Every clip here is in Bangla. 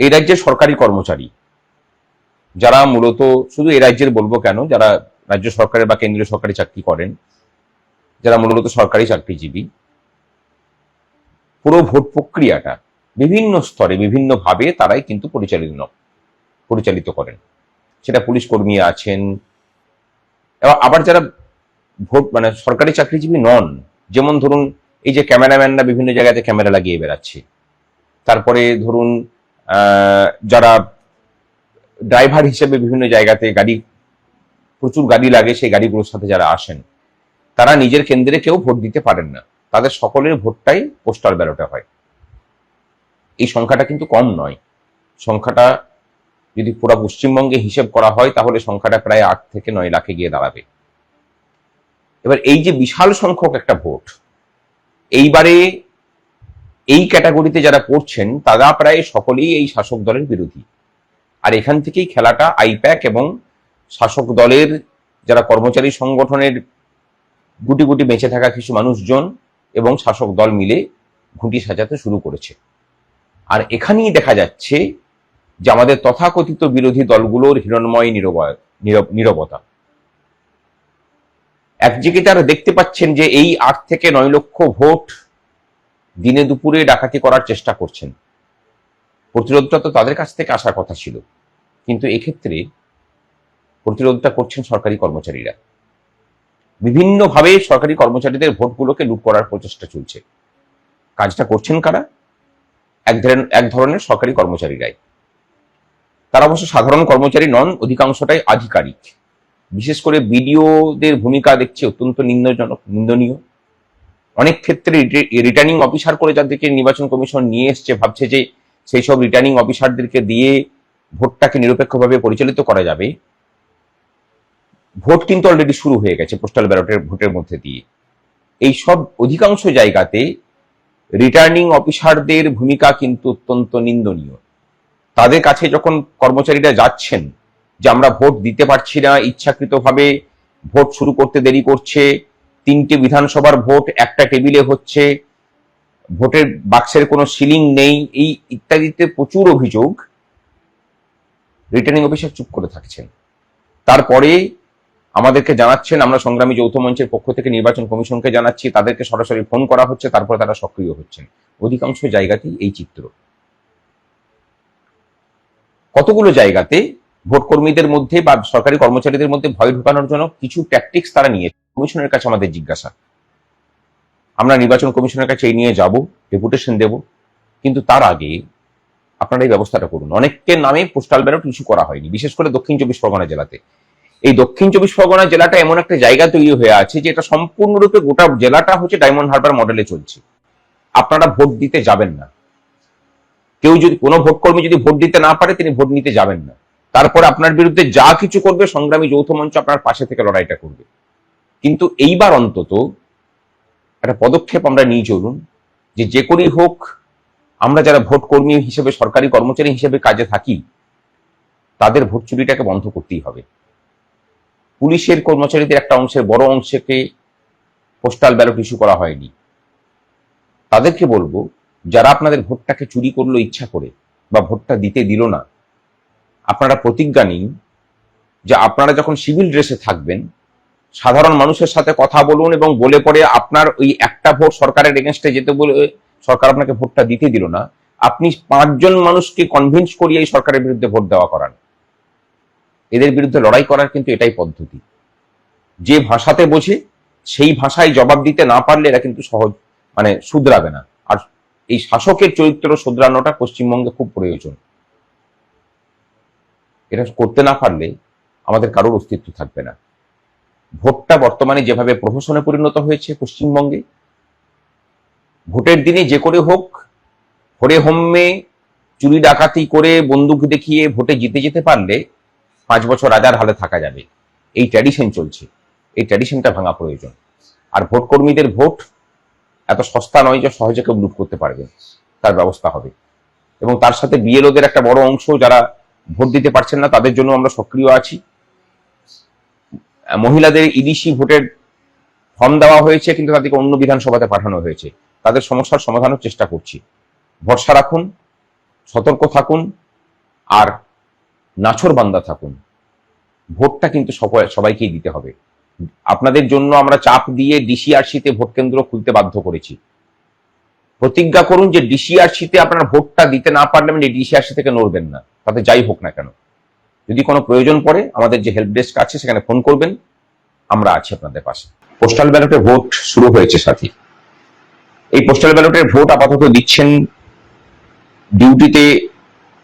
এই রাজ্যের সরকারি কর্মচারী যারা মূলত, শুধু এই রাজ্যের বলবো কেন, যারা রাজ্য সরকারের বা কেন্দ্রীয় সরকারি চাকরি করেন, যারা মূলত সরকারি চাকরিজীবী, পুরো ভোট প্রক্রিয়াটা বিভিন্ন স্তরে বিভিন্নভাবে তারাই কিন্তু পরিচালিত করেন। সেটা পুলিশ কর্মী আছেন, আবার যারা ভোট মানে সরকারি চাকরিজীবী নন, যেমন ধরুন এই যে ক্যামেরাম্যানরা বিভিন্ন জায়গাতে ক্যামেরা লাগিয়ে বেড়াচ্ছে, তারপরে ধরুন যারা ড্রাইভার হিসেবে বিভিন্ন জায়গাতে প্রচুর গাড়ি লাগে, সেই গাড়িগুলোর সাথে যারা আসেন, তারা নিজের কেন্দ্রে কেউ ভোট দিতে পারেন না, তাদের সকলের ভোটটাই পোস্টাল ব্যালটে হয়। এই সংখ্যাটা কিন্তু কম নয়। সংখ্যাটা যদি পুরো পশ্চিমবঙ্গে হিসেব করা হয় তাহলে সংখ্যাটা প্রায় 8 থেকে 9 লাখে গিয়ে দাঁড়াবে। এবার এই যে বিশাল সংখ্যক একটা ভোট, এইবারে এই ক্যাটাগরিতে যারা পড়ছেন তারা প্রায় সকলেই এই শাসক দলের বিরোধী। আর এখান থেকেই খেলাটা আইপ্যাক এবং শাসক দলের যারা কর্মচারী সংগঠনের গুটি গুটি বেঁচে থাকা কিছু মানুষজন এবং শাসক দল মিলে ঘুঁটি সাজাতে শুরু করেছে। আর এখানেই দেখা যাচ্ছে যে আমাদের তথাকথিত বিরোধী দলগুলোর হিরণ্ময় নীরবতা। একদিকে তারা দেখতে পাচ্ছেন যে এই 8 থেকে 9 লক্ষ ভোট দিনে দুপুরে ডাকাতি করার চেষ্টা করছেন, প্রতিরোধটা তো তাদের কাছ থেকে আসার কথা ছিল, কিন্তু এক্ষেত্রে প্রতিরোধটা করছেন সরকারি কর্মচারীরা। বিভিন্নভাবে সরকারি কর্মচারীদের ভোটগুলোকে লুট করার প্রচেষ্টা চলছে। কাজটা করছেন কারা? এক ধরনের সরকারি কর্মচারীরাই। তারা অবশ্য সাধারণ কর্মচারী নন, অধিকাংশটাই আধিকারিক। বিশেষ করে বিডিওদের ভূমিকা দেখছে অত্যন্ত নিন্দনীয়। অনেক ক্ষেত্রে রিটার্নিং অফিসার করে যাদেরকে নির্বাচন কমিশন নিয়ে এসছে, ভাবছে যে সেই সব রিটার্নিং অফিসারদেরকে দিয়ে ভোটটাকে নিরপেক্ষভাবে পরিচালিত করা যাবে। ভোট কিন্তু অলরেডি শুরু হয়ে গেছে পোস্টাল ব্যালটের ভোটের মধ্যে দিয়ে। এই সব অধিকাংশ জায়গাতে রিটার্নিং অফিসারদের ভূমিকা কিন্তু অত্যন্ত নিন্দনীয়। তাদের কাছে যখন কর্মচারীরা যাচ্ছেন যে আমরা ভোট দিতে পারছি না, ইচ্ছাকৃতভাবে ভোট শুরু করতে দেরি করছে, 3টে বিধানসভার ভোট একটা টেবিলে হচ্ছে, ভোটের বাক্সের কোনো সিলিং নেই, এই ইত্যাদিতে প্রচুর অভিযোগ, রিটার্নিং অফিসার চুপ করে থাকছেন। তারপরে আমাদেরকে জানাচ্ছেন, আমরা সংগ্রামী যৌথ মঞ্চের পক্ষ থেকে নির্বাচন কমিশনকে জানাচ্ছি, তাদেরকে সরাসরি ফোন করা হচ্ছে, তারপরে তারা সক্রিয় হচ্ছেন। অধিকাংশ জায়গাতেই এই চিত্র। কতগুলো জায়গাতে ভোট কর্মীদের মধ্যে বা সরকারি কর্মচারীদের মধ্যে ভয় ঢুকানোর জন্য কিছু ট্যাকটিক্স তারা নিয়েছে। কমিশনের কাছে আমাদের জিজ্ঞাসা, আমরা নির্বাচন কমিশনের কাছে এই নিয়ে যাব, ডেপুটেশন দেব, কিন্তু তার আগে আপনারা এই ব্যবস্থাটা করুন। অনেকের নামে পোস্টাল ব্যালট ইস্যু করা হয়নি, বিশেষ করে দক্ষিণ 24 পরগনা জেলাতে। এই দক্ষিণ 24 পরগনা জেলাটা এমন একটা জায়গা তৈরি হয়ে আছে যে এটা সম্পূর্ণরূপে গোটা জেলাটা হচ্ছে ডায়মন্ড হারবার মডেলে চলছে। আপনারা ভোট দিতে যাবেন না। কেউ যদি, কোনো ভোট কর্মী যদি ভোট দিতে না পারে, তিনি ভোট নিতে যাবেন না। তারপরে আপনার বিরুদ্ধে যা কিছু করবে সংগ্রামী যৌথ মঞ্চ আপনার পাশে থেকে লড়াইটা করবে। কিন্তু এইবার অন্তত একটা পদক্ষেপ আমরা নিয়ে চলুন, যে করেই হোক আমরা যারা ভোট কর্মী হিসেবে, সরকারি কর্মচারী হিসেবে কাজে থাকি, তাদের ভোট চুরিটাকে বন্ধ করতেই হবে। পুলিশের কর্মচারীদের একটা অংশের, বড় অংশকে পোস্টাল ব্যালট ইস্যু করা হয়নি। তাদেরকে বলবো, যারা আপনাদের ভোটটাকে চুরি করলো ইচ্ছা করে বা ভোটটা দিতে দিল না, আপনারা প্রতিজ্ঞা নিন যে আপনারা যখন সিভিল ড্রেসে থাকবেন, সাধারণ মানুষের সাথে কথা বলুন এবং বলে পরে আপনার ওই একটা ভোট সরকারের এগেনস্টে যেতে বলে সরকার আপনাকে ভোটটা দিতে দিল না, আপনি 5 জন মানুষকে কনভিন্স করিয়ে এই সরকারের বিরুদ্ধে ভোট দেওয়া করান। এদের বিরুদ্ধে লড়াই করার কিন্তু এটাই পদ্ধতি। যে ভাষাতে বোঝে সেই ভাষায় জবাব দিতে না পারলে এরা কিন্তু শুধরাবে না। আর এই শাসকের চরিত্র শুধরানোটা পশ্চিমবঙ্গে খুব প্রয়োজন। এটা করতে না পারলে আমাদের কারোর অস্তিত্ব থাকবে না। ভোটটা বর্তমানে যেভাবে প্রহসনে পরিণত হয়েছে পশ্চিমবঙ্গে, ভোটের দিনে যে করে হোক হরে হম্মে চুরি ডাকাতি করে বন্দুক দেখিয়ে ভোটে জিতে যেতে পারলে 5 বছর রাজার হালে থাকা যাবে। এই ট্র্যাডিশন চলছে, এই ট্র্যাডিশনটা ভাঙা প্রয়োজন। আর ভোট কর্মীদের ভোট এত সস্তা নয় যে সহজে কেউ লুট করতে পারবে, তার ব্যবস্থা হবে। এবং তার সাথে বিএলওদের একটা বড় অংশ যারা ভোট দিতে পারছেন না, তাদের জন্য আমরা সক্রিয় আছি। মহিলাদের ইডিসি ভোটের ফর্ম দেওয়া হয়েছে, কিন্তু তাদেরকে অন্য বিধানসভাতে পাঠানো হয়েছে। তাদের সমস্যার সমাধানের চেষ্টা করছি। ভরসা রাখুন, সতর্ক থাকুন, আর নাছোড়বান্দা থাকুন, ভোটটা কিন্তু সবাইকেই দিতে হবে। আপনাদের জন্য আমরা চাপ দিয়ে ডিসিআরসিতে ভোট কেন্দ্র খুলতে বাধ্য করেছি। প্রতিজ্ঞা করুন যে ডিসিআরসিতে আপনারা ভোটটা দিতে না পারলে ডিসিআরসি থেকে নড়বেন না, তাতে যাই হোক না কেন। যদি কোনো প্রয়োজন পড়ে আমাদের যে হেল্প ডেস্ক আছে সেখানে ফোন করবেন, আমরা আছি আপনাদের পাশে। পোস্টাল ব্যালটে ভোট শুরু হয়েছে সাথী। এই পোস্টাল ব্যালটের ভোট আপাতত দিচ্ছেন ডিউটিতে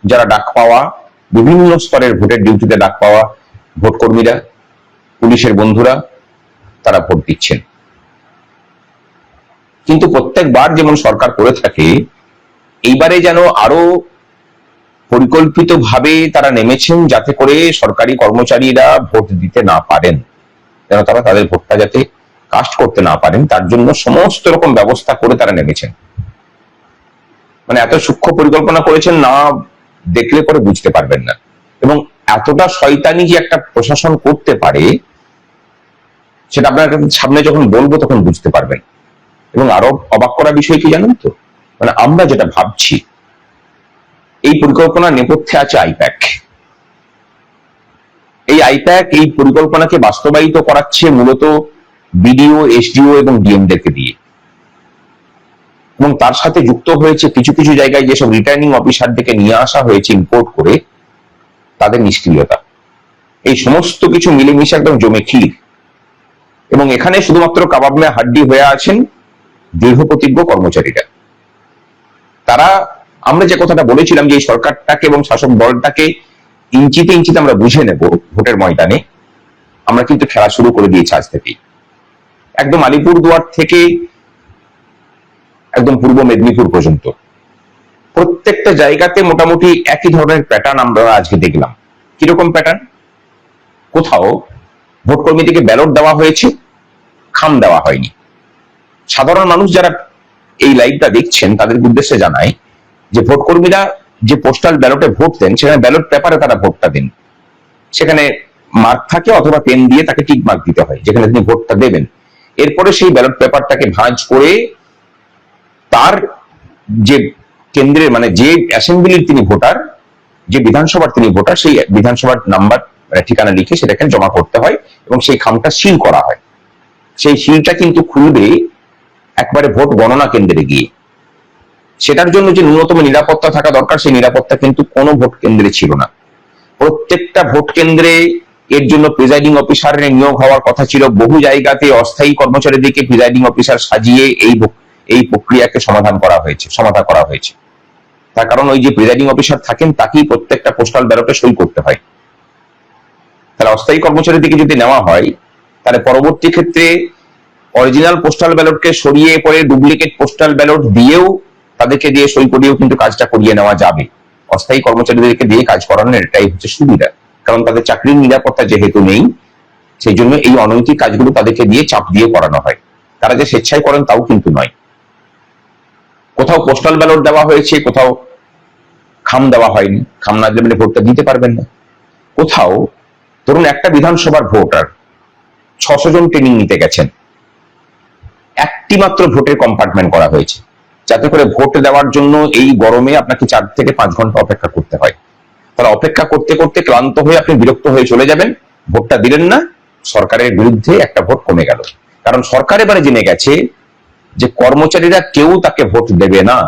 যারা ডাক পাওয়া, বিভিন্ন স্তরের ভোটের ডিউটিতে ডাক পাওয়া ভোট কর্মীরা, পুলিশের বন্ধুরা, তারা ভোট দিচ্ছেন। কিন্তু প্রত্যেকবার যেমন সরকার করে থাকে, এইবারে যেন আরো পরিকল্পিতভাবে তারা নেমেছেন যাতে করে সরকারি কর্মচারীরা ভোট দিতে না পারেন, যেন তারা তাদের ভোটটা যাতে কাস্ট করতে না পারেন, তার জন্য সমস্ত রকম ব্যবস্থা করে তারা নেমেছেন। মানে এত সূক্ষ্ম পরিকল্পনা করেছেন, না দেখলে পরে বুঝতে পারবেন না। এবং এতটা শয়তানি যে একটা প্রশাসন করতে পারে সেটা আপনার সামনে যখন বলবো তখন বুঝতে পারবেন। এবং আরো অবাক করা বিষয় কি জানেন তো, মানে আমরা যেটা ভাবছি, এই পরিকল্পনার নেপথ্যে আছে আইপ্যাক। এই আইপ্যাক এই পরিকল্পনাকে বাস্তবায়িত করাচ্ছে মূলত বিডিও, এসডিও এবং ডিএমদেরকে দিয়ে, এবং তার সাথে যুক্ত হয়েছে কিছু কিছু জায়গায় যেসব রিটার্নিং অফিসারদেরকে নিয়ে আসা হয়েছে ইম্পোর্ট করে, তাদের নিষ্ক্রিয়তা। এই সমস্ত কিছু মিলেমিশে একদম জমে ক্ষীর। এবং এখানে শুধুমাত্র কাবাব মে হাড্ডি হয়ে আছেন দৃঢ় প্রতিজ্ঞ কর্মচারীরা। তারা, আমরা যে কথাটা বলেছিলাম যে এই সরকারটাকে এবং শাসক দলটাকে ইঞ্চিতে ইঞ্চিতে আমরা বুঝে নেব ভোটের ময়দানে, আমরা কিন্তু খেলা শুরু করে দিয়েছি আজ থেকেই। একদম আলিপুরদুয়ার থেকে একদম পূর্ব মেদিনীপুর পর্যন্ত প্রত্যেকটা জায়গাতে মোটামুটি একই ধরনের প্যাটার্ন আমরা আজকে দেখলাম। কিরকম প্যাটার্ন? কোথাও ভোট কর্মীদেরকে ব্যালট দেওয়া হয়েছে, খাম দেওয়া হয়নি। সাধারণ মানুষ যারা এই লাইভটা দেখছেন তাদের উদ্দেশ্যে জানায় যে ভোট কর্মীরা যে পোস্টাল ব্যালটে ভোট দেন সেখানে ব্যালট পেপারে তারা ভোটটা দেন, সেখানে মার্ক থাকে অথবা পেন দিয়ে তাকে টিক মার্ক দিতে হয় যেখানে তিনি ভোটটা দেবেন। এরপরে সেই ব্যালট পেপারটাকে ভাঁজ করে তার যে কেন্দ্রের, মানে যে অ্যাসেম্বলির তিনি ভোটার, যে বিধানসভার তিনি ভোটার, সেই বিধানসভার নাম্বার ঠিকানা লিখে সেটাকে জমা করতে হয় এবং সেই খামটা সিল করা হয়। সেই সিলটা কিন্তু খুলবে একবারে ভোট গণনা কেন্দ্রে গিয়ে। সেটার জন্য যে ন্যূনতম নিরাপত্তা থাকা দরকার, সেই নিরাপত্তা কিন্তু কোনো ভোট কেন্দ্রে ছিল না। প্রত্যেকটা ভোট কেন্দ্রে এর জন্য প্রিজাইডিং অফিসারের নিয়োগ হওয়ার কথা ছিল। বহু জায়গাতে অস্থায়ী কর্মচারীদেরকে প্রিজাইডিং অফিসার সাজিয়ে এই প্রক্রিয়াকে সমাধান করা হয়েছে। তার কারণ ওই যে প্রিজাইডিং অফিসার থাকেন তাকেই প্রত্যেকটা পোস্টাল ব্যালটে সই করতে হয়। তাহলে অস্থায়ী কর্মচারীদেরকে যদি নেওয়া হয় তাহলে পরবর্তী ক্ষেত্রে অরিজিনাল পোস্টাল ব্যালটকে সরিয়ে পরে ডুপ্লিকেট পোস্টাল ব্যালট দিয়েও তাদেরকে দিয়ে সই করিয়েও কিন্তু কাজটা করিয়ে নেওয়া যাবে। অস্থায়ী কর্মচারীদেরকে দিয়ে কাজ করানোর এটাই হচ্ছে সুবিধা, কারণ তাদের চাকরির নিরাপত্তা যেহেতু নেই, সেই জন্য এই অনৈতিক কাজগুলো তাদেরকে দিয়ে চাপ দিয়ে করানো হয়। তারা যে স্বেচ্ছায় করেন তাও কিন্তু নয়। কোথাও পোস্টাল ব্যালট দেওয়া হয়েছে, কোথাও খাম দেওয়া হয়নি। খাম না দিলে ভোটটা দিতে পারবেন না। কোথাও ধরুন একটা বিধানসভার ভোটার 600 জন ট্রেনিং নিতে গেছেন, একটি মাত্র ভোটের কম্পার্টমেন্ট করা হয়েছে যাতে করে ভোট দেওয়ার জন্য এই গরমে আপনাকে 4 থেকে 5 ঘন্টা অপেক্ষা করতে হয়। তাহলে অপেক্ষা করতে করতে ক্লান্ত হয়ে আপনি বিরক্ত হয়ে চলে যাবেন, ভোটটা দিলেন না, সরকারের বিরুদ্ধে একটা ভোট কমে গেল। কারণ সরকার এবারে জেনে গেছে যে কর্মচারীরা কেউ তাকে ভোট দেবে না।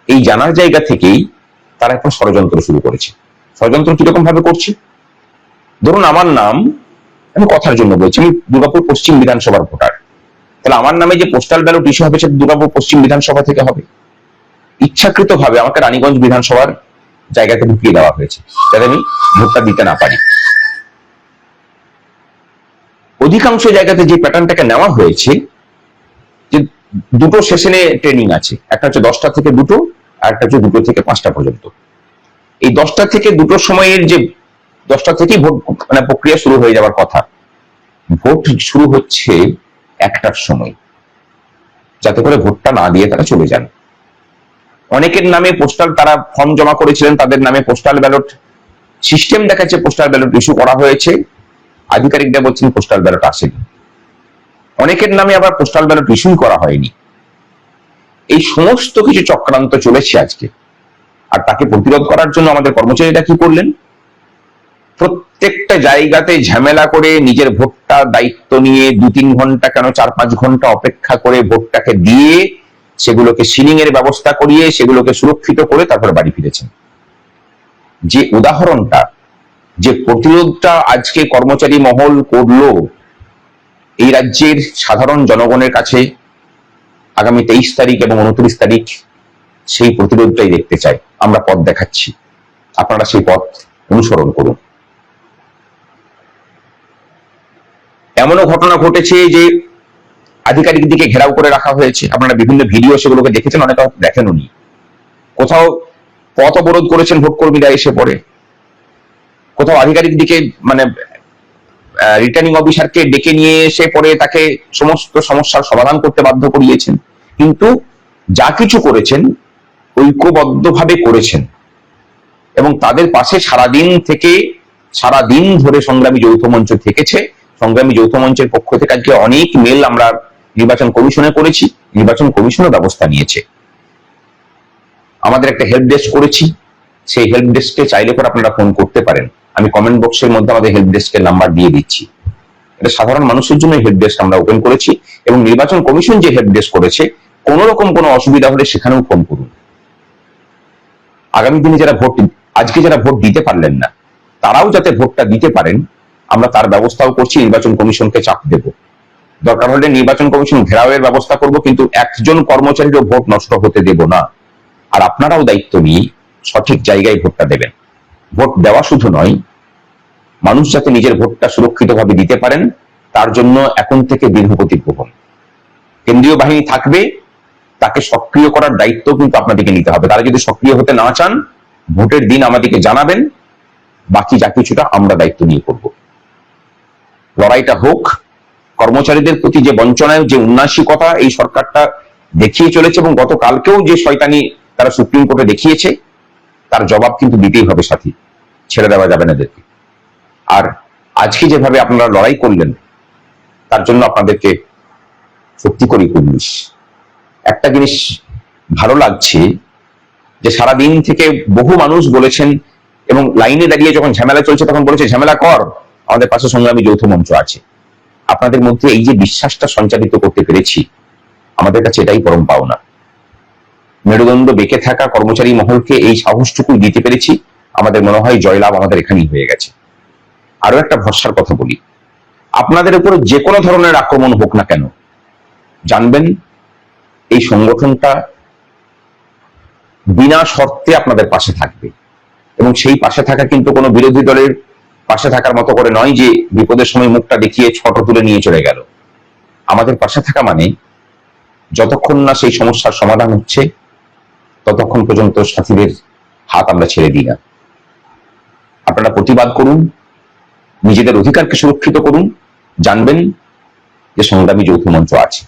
এই জানার জায়গা থেকেই তারা এখন ষড়যন্ত্র শুরু করেছে। ষড়যন্ত্র কিরকম ভাবে করছে? ধরুন আমার নাম, আমি কথার জন্য বলছি, আমি দুর্গাপুর পশ্চিম বিধানসভার ভোটার, তাহলে আমার নামে যে পোস্টাল ব্যালট ইস্যু হবে সেটা দুর্গাপুর পশ্চিম বিধানসভা থেকে হবে। ইচ্ছাকৃত ভাবে আমাকে রানীগঞ্জ বিধানসভার জায়গাতে ঢুকিয়ে দেওয়া হয়েছে যাতে আমি ভোটটা দিতে না পারি। অধিকাংশ জায়গাতে যে প্যাটার্নটাকে নেওয়া হয়েছে যে দুটো সেশনে ট্রেনিং আছে, একটা হচ্ছে 10টা থেকে 2টো, আর একটা হচ্ছে 2টো থেকে 5টা পর্যন্ত। এই 10টা থেকে 2টোর সময়ের যে 10টা থেকেই ভোট মানে প্রক্রিয়া শুরু হয়ে যাওয়ার কথা, ভোট শুরু হচ্ছে 1টার সময়, যাতে করে ভোটটা না দিয়ে তারা চলে যান। অনেকের নামে পোস্টাল, তারা ফর্ম জমা করেছিলেন, তাদের নামে পোস্টাল ব্যালট সিস্টেম দেখাচ্ছে পোস্টাল ব্যালট ইস্যু করা হয়েছে, আধিকারিকরা বলছেন পোস্টাল ব্যালট আসেনি। অনেকের নামে আবার পোস্টাল ব্যালট ইস্যু করা হয়নি। এই সমস্ত কিছু চক্রান্ত চলেছে আজকে। আর তাকে প্রতিরোধ করার জন্য আমাদের কর্মচারীরা কি করলেন? প্রত্যেকটা জায়গাতে ঝামেলা করে নিজের ভোটটা দায়িত্ব নিয়ে 2-3 ঘন্টা কেন 4-5 ঘন্টা অপেক্ষা করে ভোটটাকে দিয়ে সেগুলোকে সিলিং এর ব্যবস্থা করিয়ে সেগুলোকে সুরক্ষিত করে তারপরে বাড়ি ফিরেছেন। যে উদাহরণটা, যে প্রতিরোধটা আজকে কর্মচারী মহল করলো, এই রাজ্যের সাধারণ জনগণের কাছে আগামী 23 তারিখ এবং 29 তারিখ সেই প্রতিরোধটাই দেখতে চাই। আমরা পথ দেখাচ্ছি, আপনারা সেই পথ অনুসরণ করুন। এমনও ঘটনা ঘটেছে যে আধিকারিক দিকে ঘেরাও করে রাখা হয়েছে, আপনারা বিভিন্ন ভিডিও সেগুলোকে দেখেছেন, অনেকে দেখেননি। কোথাও পথ অবরোধ করেছেন ভোট কর্মীরা এসে পড়ে, কোথাও আধিকারিক দিকে মানে রিটার্নিং অফিসারকে ডেকে নিয়ে এসে পরে তাকে সমস্ত সমস্যার সমাধান করতে বাধ্য করিয়েছেন। কিন্তু যা কিছু করেছেন ঐক্যবদ্ধভাবে করেছেন এবং তাদের পাশে সারাদিন ধরে সংগ্রামী যৌথ মঞ্চ থেকেছে। সংগ্রামী যৌথ মঞ্চের পক্ষ থেকে আজকে অনেক মেল আমরা নির্বাচন কমিশনে করেছি, নির্বাচন কমিশনও ব্যবস্থা নিয়েছে। আমাদের একটা হেল্প ডেস্ক করেছি, সেই হেল্প ডেস্কে চাইলে পরে আপনারা ফোন করতে পারেন। আমি কমেন্ট বক্সের মধ্যে আমাদের হেল্প ডেস্কের নাম্বার দিয়ে দিচ্ছি। এটা সাধারণ মানুষের জন্য হেল্প ডেস্ক আমরা ওপেন করেছি এবং নির্বাচন কমিশন যে হেল্প ডেস্ক করেছে, কোন রকম কোনো অসুবিধা হলে সেখানেও ফোন করুন। আগামী দিনে আজকে যারা ভোট দিতে পারলেন না, তারাও যাতে ভোটটা দিতে পারেন আমরা তার ব্যবস্থাও করছি। নির্বাচন কমিশনকে চাপ দেব, দরকার হলে নির্বাচন কমিশন ঘেরাওয়ের ব্যবস্থা করব, কিন্তু একজন কর্মচারীরও ভোট নষ্ট হতে দেব না। আর আপনারাও দায়িত্ব নিয়ে সঠিক জায়গায় ভোটটা দেবেন। ভোট দেওয়া শুধু নয়, মানুষ যাতে নিজের ভোটটা সুরক্ষিতভাবে দিতে পারেন তার জন্য এখন থেকে দৃঢ় প্রতিজ্ঞ। কেন্দ্রীয় বাহিনী থাকবে, তাকে সক্রিয় করার দায়িত্ব কিন্তু আপনাদেরকে নিতে হবে। তারা যদি সক্রিয় হতে না চান, ভোটের দিন আমাদেরকে জানাবেন, বাকি যা কিছুটা আমরা দায়িত্ব নিয়ে করব। লড়াইটা হোক। কর্মচারীদের প্রতি যে বঞ্চনায়, যে উন্নাসিকতা এই সরকারটা দেখিয়ে চলেছে এবং গতকালকেও যে শয়তানি তারা সুপ্রিম কোর্টে দেখিয়েছে, তার জবাব কিন্তু দিতেই হবে সাথী, ছেড়ে দেওয়া যাবে না এদেরকে। আর আজকে যেভাবে আপনারা লড়াই করলেন তার জন্য আপনাদেরকে সত্যি করি পুলিশ। একটা জিনিস ভালো লাগছে যে সারাদিন থেকে বহু মানুষ বলেছেন এবং লাইনে দাঁড়িয়ে যখন ঝামেলা চলছে তখন বলেছে ঝামেলা কর, আমাদের পাশে সংগ্রামী যৌথ মঞ্চ আছে। আপনাদের মধ্যে এই যে বিশ্বাসটা সঞ্চারিত করতে পেরেছি, আমাদের কাছে এটাই পরম পাওনা। মেরুদণ্ড বেঁকে থাকা কর্মচারী মহলকে এই সাহসটুকু দিতে পেরেছি, আমাদের মনে হয় জয়লাভ আমাদের এখানেই হয়ে গেছে। আরো একটা ভরসার কথা বলি, আপনাদের উপর যে কোনো ধরনের আক্রমণ হোক না কেন, জানবেন এই সংগঠনটা বিনা শর্তে আপনাদের পাশে থাকবে। এবং সেই পাশে থাকা কিন্তু কোনো বিরোধী দলের পাশে থাকার মতো করে নয় যে বিপদের সময় মুখটা দেখিয়ে ফটো তুলে নিয়ে চলে গেল। আমাদের পাশে থাকা মানে যতক্ষণ না সেই সমস্যার সমাধান হচ্ছে ততক্ষণ পর্যন্ত সাথীদের হাত আমরা ছেড়ে দিই না। আপনারা প্রতিবাদ করুন, নিজেদের অধিকারকে সুরক্ষিত করুন, জানবেন যে সংগ্রামী যৌথ মঞ্চ আছে।